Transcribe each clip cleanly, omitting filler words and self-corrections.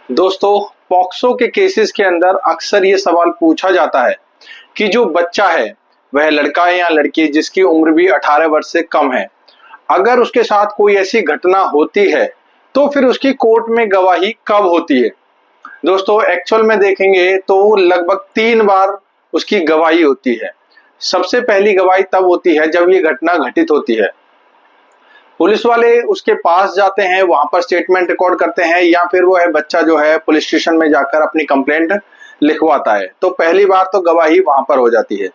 दोस्तों, पॉक्सो के केसेस के अंदर अक्सर ये सवाल पूछा जाता है कि जो बच्चा है वह लड़का है या लड़की जिसकी उम्र भी 18 वर्ष से कम है, अगर उसके साथ कोई ऐसी घटना होती है तो फिर उसकी कोर्ट में गवाही कब होती है। दोस्तों, एक्चुअल में देखेंगे तो लगभग 3 बार उसकी गवाही होती है। सबसे पहली गवाही तब होती है जब ये घटना घटित होती है। पुलिस वाले उसके पास जाते हैं, वहां पर स्टेटमेंट रिकॉर्ड करते हैं या फिर वो है बच्चा जो है पुलिस स्टेशन में जाकर अपनी कंप्लेंट लिखवाता है। तो पहली बार तो गवाही वहां पर हो जाती है।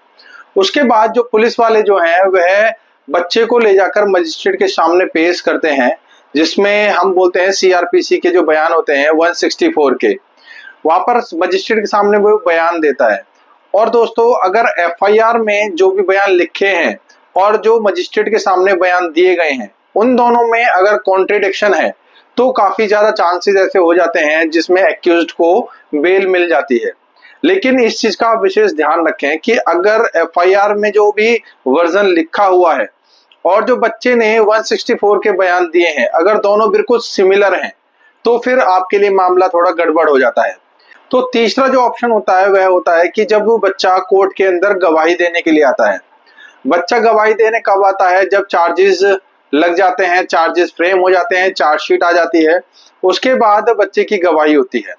उसके बाद जो पुलिस वाले जो हैं वह बच्चे को ले जाकर मजिस्ट्रेट के सामने पेश करते हैं, जिसमें हम बोलते हैं सीआरपीसी के जो बयान होते हैं 164 के, वहां पर मजिस्ट्रेट के सामने वो बयान देता है। और दोस्तों, अगर एफआईआर में जो भी बयान लिखे हैं और जो मजिस्ट्रेट के सामने बयान दिए गए हैं उन दोनों में अगर कॉन्ट्रडिक्शन है तो काफी ज्यादा चांसेस ऐसे हो जाते हैं जिसमें एक्यूज्ड को बेल मिल जाती है। लेकिन इस चीज का विशेष ध्यान रखें कि अगर एफआईआर में जो भी वर्जन लिखा हुआ है और जो बच्चे ने 164 के बयान दिए हैं, अगर दोनों बिल्कुल सिमिलर हैं तो फिर आपके लिए मामला थोड़ा गड़बड़ हो जाता है। तो तीसरा जो ऑप्शन होता है वह होता है कि जब वो बच्चा कोर्ट के अंदर गवाही देने के लिए आता है। बच्चा गवाही देने कब आता है? जब चार्जेस लग जाते हैं, चार्जेस फ्रेम हो जाते हैं, चार्जशीट आ जाती है, उसके बाद बच्चे की गवाही होती है।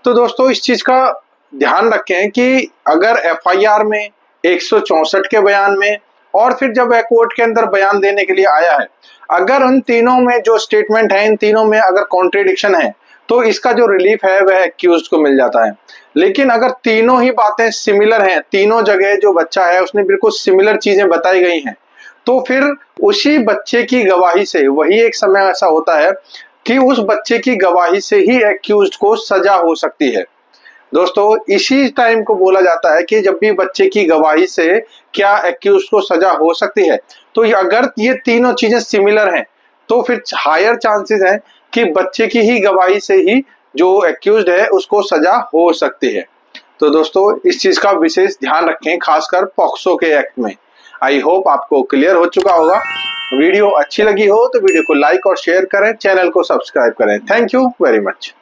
तो दोस्तों, इस चीज का ध्यान रखें कि अगर एफआईआर में 164 के बयान में और फिर जब वह कोर्ट के अंदर बयान देने के लिए आया है, अगर उन तीनों में जो स्टेटमेंट है, इन तीनों में अगर कॉन्ट्रडिक्शन है तो इसका जो रिलीफ है वह एक्यूज्ड को मिल जाता है। लेकिन अगर तीनों ही बातें सिमिलर हैं, तीनों जगह जो बच्चा है उसने बिल्कुल सिमिलर चीजें बताई गई हैं, तो फिर उसी बच्चे की गवाही से, वही एक समय ऐसा होता है कि उस बच्चे की गवाही से ही एक्यूज्ड को सजा हो सकती है। दोस्तों, इसी टाइम को बोला जाता है कि जब भी बच्चे की गवाही से क्या एक्यूज्ड को सजा हो सकती है, तो अगर ये तीनों चीजें सिमिलर हैं तो फिर हायर चांसेस हैं कि बच्चे की ही गवाही से ही जो एक्यूज्ड है उसको सजा हो सकती है। तो दोस्तों, इस चीज का विशेष ध्यान रखें, खासकर पॉक्सो के एक्ट में। आई होप आपको क्लियर हो चुका होगा। वीडियो अच्छी लगी हो तो वीडियो को लाइक और शेयर करें, चैनल को सब्सक्राइब करें। Thank you very much.